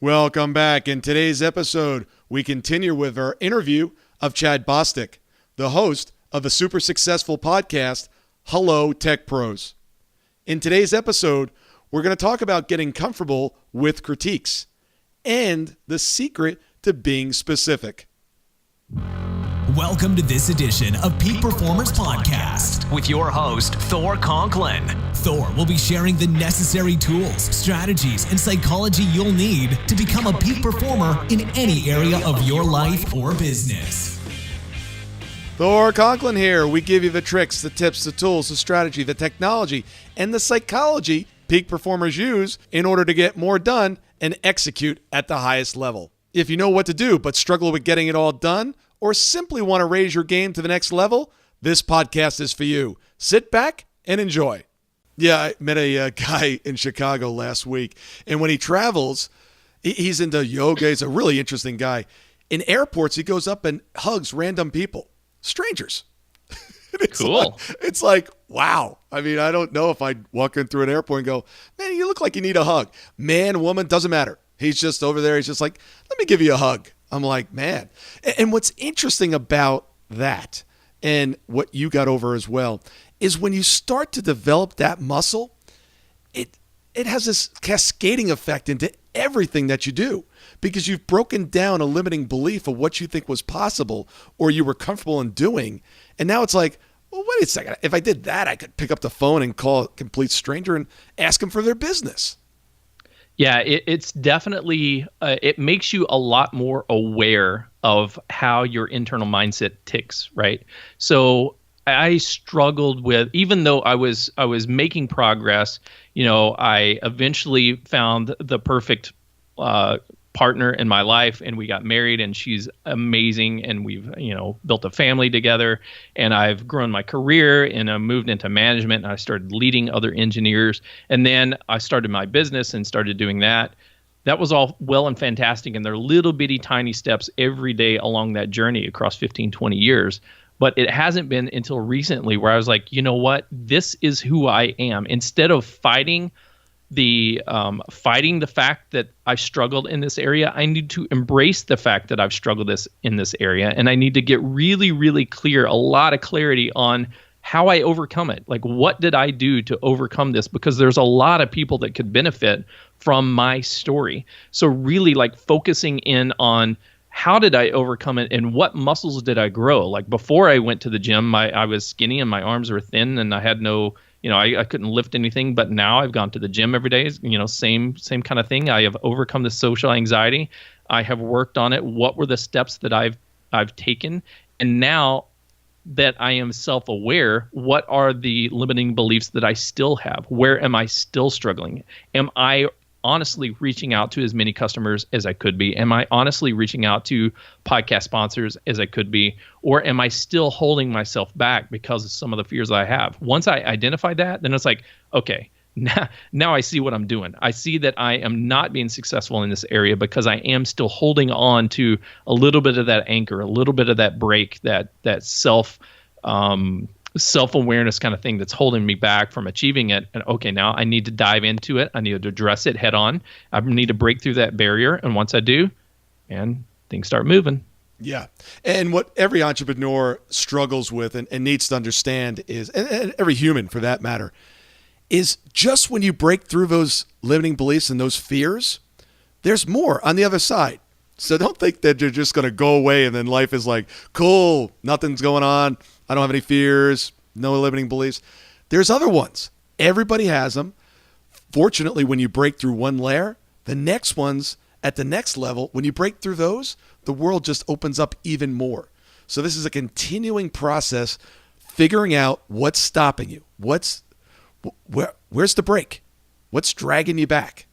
Welcome back. In today's episode, we continue with our interview of Chad Bostick, the host of the super successful podcast, Hello Tech Pros. In today's episode, we're going to talk about getting comfortable with critiques and the secret to being specific. Welcome to this edition of Peak Performance Podcast with your host, Thor Conklin. Thor will be sharing the necessary tools, strategies, and psychology you'll need to become a peak performer in any area of your life or business. Thor Conklin here. We give you the tricks, the tips, the tools, the strategy, the technology, and the psychology peak performers use in order to get more done and execute at the highest level. If you know what to do but struggle with getting it all done, or simply want to raise your game to the next level, this podcast is for you. Sit back and enjoy. Yeah, I met a guy in Chicago last week, and when he travels, he's into yoga. He's a really interesting guy. In airports, he goes up and hugs random people, strangers. Cool. It's like, wow. I mean, I don't know if I'd walk in through an airport and go, man, you look like you need a hug. Man, woman, doesn't matter. He's just over there. He's just like, let me give you a hug. I'm like, man. And what's interesting about that, and what you got over as well, is when you start to develop that muscle, it has this cascading effect into everything that you do, because you've broken down a limiting belief of what you think was possible or you were comfortable in doing. And now it's like, well, wait a second. If I did that, I could pick up the phone and call a complete stranger and ask them for their business. Yeah, it's definitely, it makes you a lot more aware of how your internal mindset ticks, right? So I struggled with, even though I was making progress, I eventually found the perfect partner in my life, and we got married, and she's amazing, and we've built a family together, and I've grown my career, and I moved into management, and I started leading other engineers, and then I started my business and started doing that. That was all well and fantastic, and they're little bitty tiny steps every day along that journey across 15, 20 years. But it hasn't been until recently where I was like, you know what, this is who I am. Instead of fighting the fact that I struggled in this area, I need to embrace the fact that I've struggled in this area, and I need to get really, really clear, a lot of clarity on how I overcome it. Like, what did I do to overcome this? Because there's a lot of people that could benefit from my story. So really, like, focusing in on how did I overcome it and what muscles did I grow? Like, before I went to the gym, I was skinny and my arms were thin, and I had no, I couldn't lift anything. But now I've gone to the gym every day, same kind of thing. I have overcome the social anxiety. I have worked on it. What were the steps that I've taken? And now that I am self-aware, what are the limiting beliefs that I still have? Where am I still struggling? Am I honestly reaching out to as many customers as I could be? Am I honestly reaching out to podcast sponsors as I could be? Or am I still holding myself back because of some of the fears I have? Once I identify that, then it's like, okay, now I see what I'm doing. I see that I am not being successful in this area because I am still holding on to a little bit of that anchor, a little bit of that brake, that self-awareness kind of thing that's holding me back from achieving it. And okay, now I need to dive into it. I need to address it head on. I need to break through that barrier. And once I do, and things start moving. Yeah. And what every entrepreneur struggles with and needs to understand is, and every human for that matter, is just when you break through those limiting beliefs and those fears, there's more on the other side. So don't think that you're just going to go away and then life is like, cool, nothing's going on. I don't have any fears, no limiting beliefs. There's other ones. Everybody has them. Fortunately, when you break through one layer, the next one's at the next level. When you break through those, the world just opens up even more. So this is a continuing process, figuring out what's stopping you. Where's the break? What's dragging you back?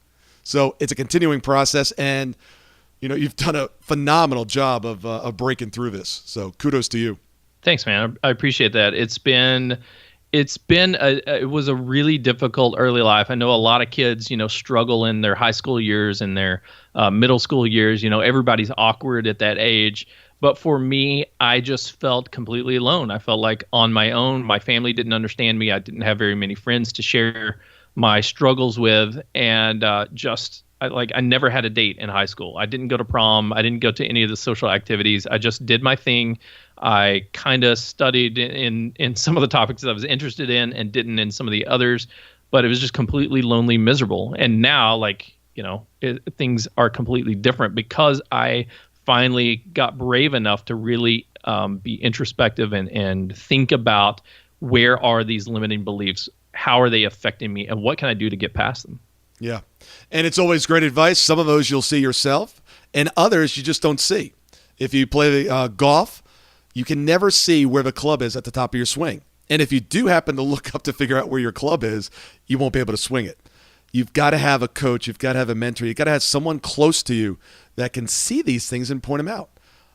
So it's a continuing process, and you've done a phenomenal job of breaking through this. So kudos to you. Thanks, man. I appreciate that. It was a really difficult early life. I know a lot of kids, struggle in their high school years and their middle school years. Everybody's awkward at that age. But for me, I just felt completely alone. I felt like on my own. My family didn't understand me. I didn't have very many friends to share my struggles with, and just I never had a date in high school. I didn't go to prom. I didn't go to any of the social activities. I just did my thing. I kind of studied in some of the topics that I was interested in and didn't in some of the others, but it was just completely lonely, miserable. And now, like, things are completely different because I finally got brave enough to really be introspective and think about where are these limiting beliefs, how are they affecting me, and what can I do to get past them? Yeah. And it's always great advice. Some of those you'll see yourself, and others you just don't see. If you play golf, you can never see where the club is at the top of your swing. And if you do happen to look up to figure out where your club is, you won't be able to swing it. You've got to have a coach. You've got to have a mentor. You've got to have someone close to you that can see these things and point them out.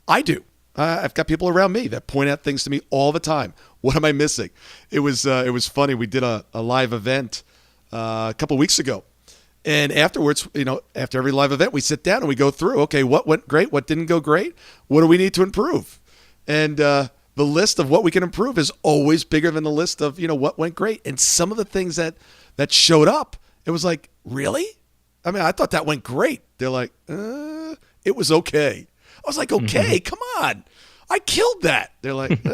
I do. I've got people around me that point out things to me all the time. What am I missing? It was funny. We did a live event a couple weeks ago. And afterwards, after every live event, we sit down and we go through, okay, what went great? What didn't go great? What do we need to improve? And the list of what we can improve is always bigger than the list of, what went great. And some of the things that showed up, it was like, really? I mean, I thought that went great. They're like, it was okay. I was like, okay, come on. I killed that. They're like,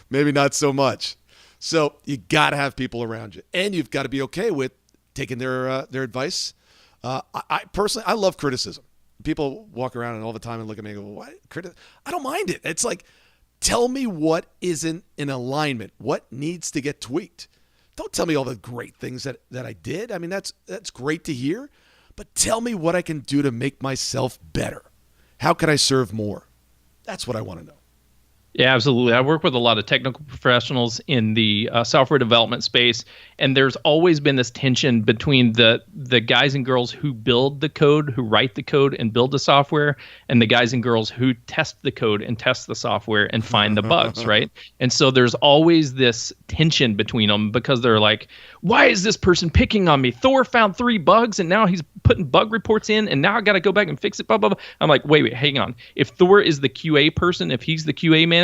maybe not so much. So you got to have people around you. And you've got to be okay with taking their advice. I personally, I love criticism. People walk around and all the time and look at me and go, what? I don't mind it. It's like, tell me what isn't in alignment. What needs to get tweaked? Don't tell me all the great things that I did. I mean, that's great to hear. But tell me what I can do to make myself better. How can I serve more? That's what I want to know. Yeah, absolutely. I work with a lot of technical professionals in the software development space, and there's always been this tension between the guys and girls who build the code, who write the code and build the software, and the guys and girls who test the code and test the software and find the bugs, right? And so there's always this tension between them because they're like, why is this person picking on me? Thor found 3 bugs, and now he's putting bug reports in, and now I got to go back and fix it, blah, blah, blah. I'm like, wait, hang on. If Thor is the QA person, if he's the QA manager,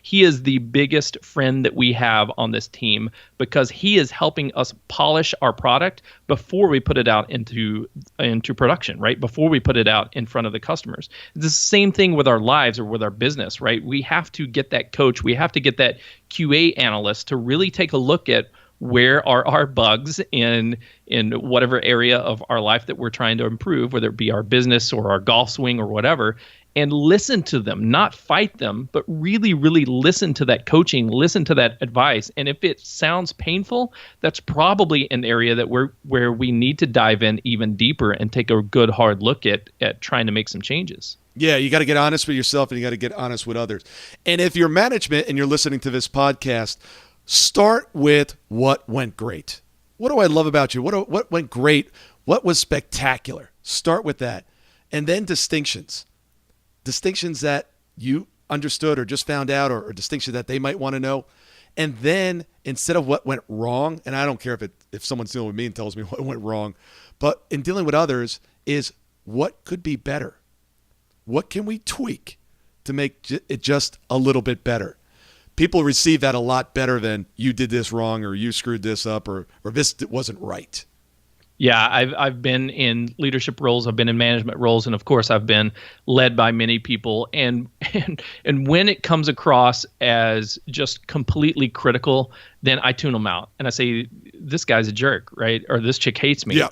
he is the biggest friend that we have on this team because he is helping us polish our product before we put it out into production, right? Before we put it out in front of the customers. It's the same thing with our lives or with our business, right? We have to get that coach. We have to get that QA analyst to really take a look at where are our bugs in whatever area of our life that we're trying to improve, whether it be our business or our golf swing or whatever, and listen to them, not fight them, but really, really listen to that coaching, listen to that advice. And if it sounds painful, that's probably an area that where we need to dive in even deeper and take a good hard look at trying to make some changes. Yeah, you got to get honest with yourself and you got to get honest with others. And if you're management and you're listening to this podcast, start with what went great. What do I love about you? What went great? What was spectacular? Start with that. And then distinctions. Distinctions that you understood or just found out or distinctions that they might want to know. And then instead of what went wrong, and I don't care if someone's dealing with me and tells me what went wrong, but in dealing with others is what could be better? What can we tweak to make it just a little bit better? People receive that a lot better than you did this wrong or you screwed this up or this wasn't right. Yeah, I've been in leadership roles, I've been in management roles, and of course I've been led by many people. And when it comes across as just completely critical, then I tune them out and I say, this guy's a jerk, right? Or this chick hates me. Yeah.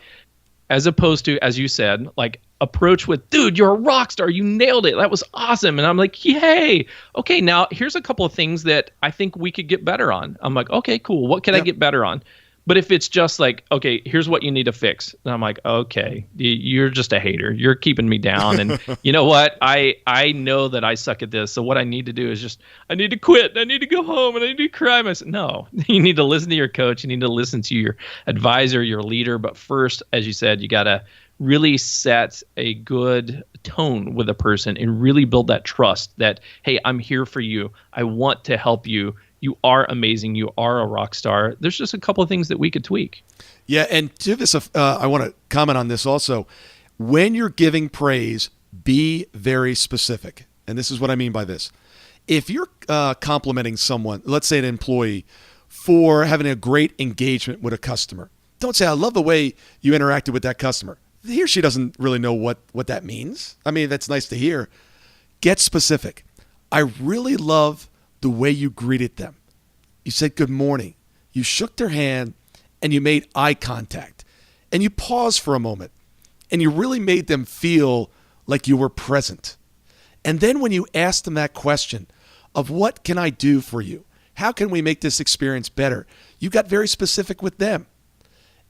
As opposed to, as you said, like approach with, dude, you're a rock star. You nailed it. That was awesome. And I'm like, yay. Okay, now here's a couple of things that I think we could get better on. I'm like, okay, cool. What can I get better on? But if it's just like, okay, here's what you need to fix. And I'm like, okay, you're just a hater. You're keeping me down. And you know what? I know that I suck at this. So what I need to do is just, I need to quit. I need to go home and I need to cry. I said, no, you need to listen to your coach. You need to listen to your advisor, your leader. But first, as you said, you got to really set a good tone with a person and really build that trust that, hey, I'm here for you. I want to help you. You are amazing. You are a rock star. There's just a couple of things that we could tweak. Yeah, and to this, I want to comment on this also. When you're giving praise, be very specific. And this is what I mean by this. If you're complimenting someone, let's say an employee, for having a great engagement with a customer, Don't say, I love the way you interacted with that customer. He or she doesn't really know what that means. I mean, that's nice to hear. Get specific. I really love the way you greeted them. You said good morning. You shook their hand and you made eye contact. And you paused for a moment. And you really made them feel like you were present. And then when you asked them that question of what can I do for you? How can we make this experience better? You got very specific with them.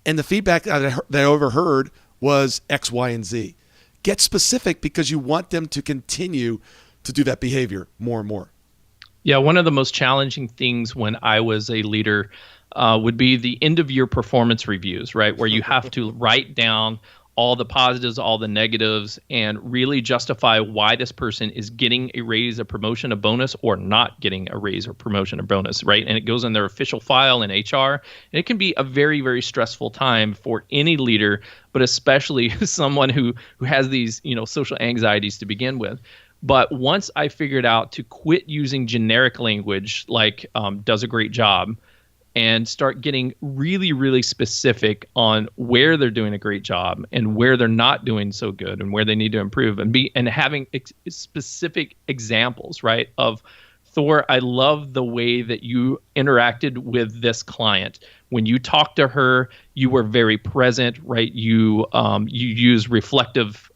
And the feedback that I overheard was X, Y, and Z. Get specific because you want them to continue to do that behavior more and more. Yeah, one of the most challenging things when I was a leader would be the end of year performance reviews, right? Where you have to write down all the positives, all the negatives, and really justify why this person is getting a raise, a promotion, a bonus, or not getting a raise or promotion or bonus, right? And it goes in their official file in HR. And it can be a very, very stressful time for any leader, but especially someone who has these, social anxieties to begin with. But once I figured out to quit using generic language like does a great job, and start getting really, really specific on where they're doing a great job and where they're not doing so good and where they need to improve, and having specific examples, right? Of Thor, I love the way that you interacted with this client. When you talked to her, you were very present, right? You use reflective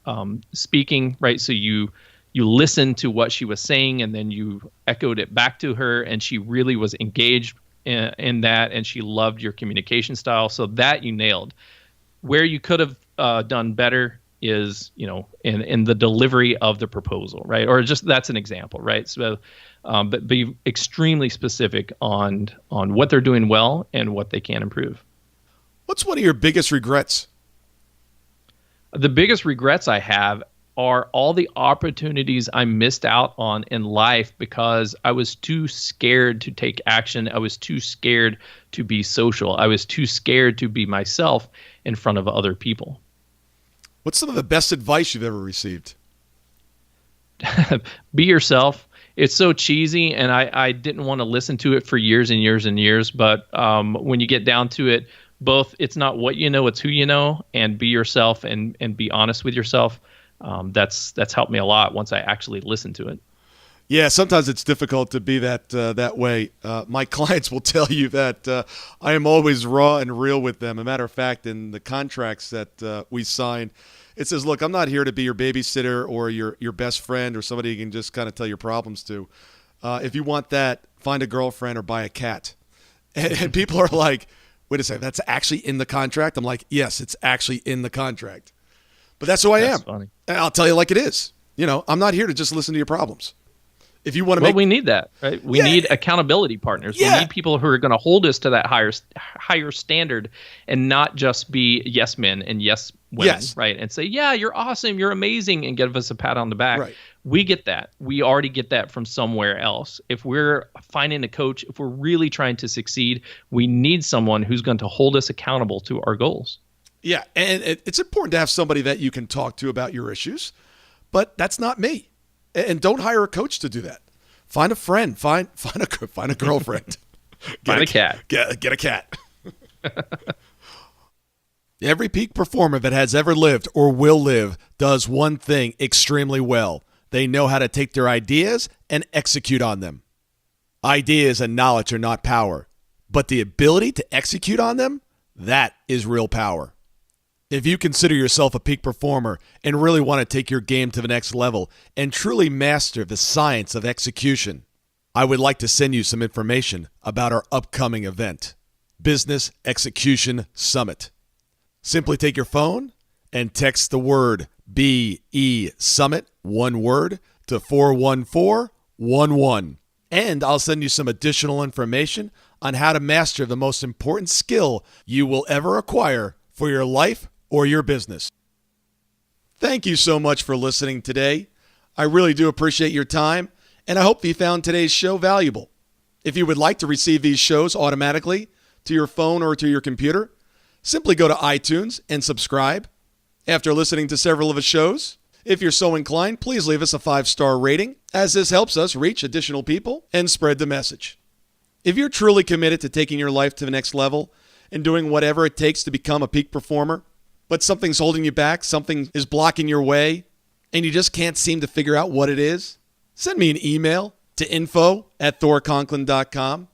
speaking, right? So you listened to what she was saying and then you echoed it back to her, and she really was engaged in that, and she loved your communication style. So that you nailed. Where you could have done better is, in the delivery of the proposal, right? Or just that's an example, right? So, but be extremely specific on what they're doing well and what they can improve. What's one of your biggest regrets? The biggest regrets I have are all the opportunities I missed out on in life because I was too scared to take action. I was too scared to be social. I was too scared to be myself in front of other people. What's some of the best advice you've ever received? Be yourself. It's so cheesy, and I didn't want to listen to it for years and years and years. But when you get down to it, both it's not what you know, it's who you know, and be yourself and be honest with yourself. That's helped me a lot once I actually listen to it. Yeah, sometimes it's difficult to be that way. My clients will tell you that I am always raw and real with them. As a matter of fact, in the contracts that we sign, it says, look, I'm not here to be your babysitter or your best friend or somebody you can just kind of tell your problems to. If you want that, find a girlfriend or buy a cat. And people are like, wait a second, that's actually in the contract? I'm like, yes, it's actually in the contract. But that's who I am. Funny. And I'll tell you like it is. I'm not here to just listen to your problems. If you want to we need that, right? We need accountability partners. Yeah. We need people who are going to hold us to that higher standard and not just be yes men and yes women, right? And say, yeah, you're awesome, you're amazing, and give us a pat on the back. Right. We get that. We already get that from somewhere else. If we're finding a coach, if we're really trying to succeed, we need someone who's going to hold us accountable to our goals. Yeah, and it's important to have somebody that you can talk to about your issues, but that's not me. And don't hire a coach to do that. Find a friend. Find a girlfriend. Find a cat. Get a cat. Every peak performer that has ever lived or will live does one thing extremely well. They know how to take their ideas and execute on them. Ideas and knowledge are not power, but the ability to execute on them, that is real power. If you consider yourself a peak performer and really want to take your game to the next level and truly master the science of execution, I would like to send you some information about our upcoming event, Business Execution Summit. Simply take your phone and text the word BESUMMIT, one word, to 41411. And I'll send you some additional information on how to master the most important skill you will ever acquire for your life or your business. Thank you so much for listening today. I really do appreciate your time, and I hope you found today's show valuable. If you would like to receive these shows automatically to your phone or to your computer, simply go to iTunes and subscribe. After listening to several of the shows, if you're so inclined, please leave us a 5-star rating, as this helps us reach additional people and spread the message. If you're truly committed to taking your life to the next level and doing whatever it takes to become a peak performer, but something's holding you back, something is blocking your way, and you just can't seem to figure out what it is? Send me an email to info@thorconklin.com,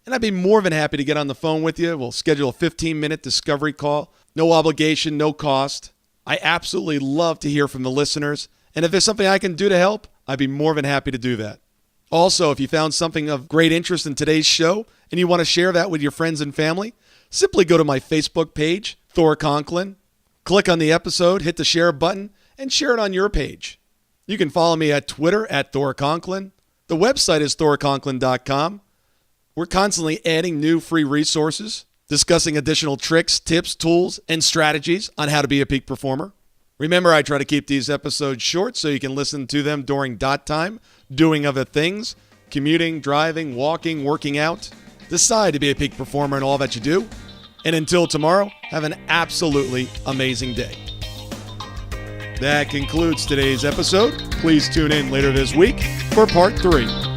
and I'd be more than happy to get on the phone with you. We'll schedule a 15-minute discovery call. No obligation, no cost. I absolutely love to hear from the listeners, and if there's something I can do to help, I'd be more than happy to do that. Also, if you found something of great interest in today's show and you want to share that with your friends and family, simply go to my Facebook page, Thor Conklin, click on the episode, hit the share button, and share it on your page. You can follow me at Twitter at Thor Conklin. The website is thorconklin.com. We're constantly adding new free resources, discussing additional tricks, tips, tools, and strategies on how to be a peak performer. Remember, I try to keep these episodes short so you can listen to them during dot time, doing other things, commuting, driving, walking, working out. Decide to be a peak performer in all that you do. And until tomorrow, have an absolutely amazing day. That concludes today's episode. Please tune in later this week for part 3.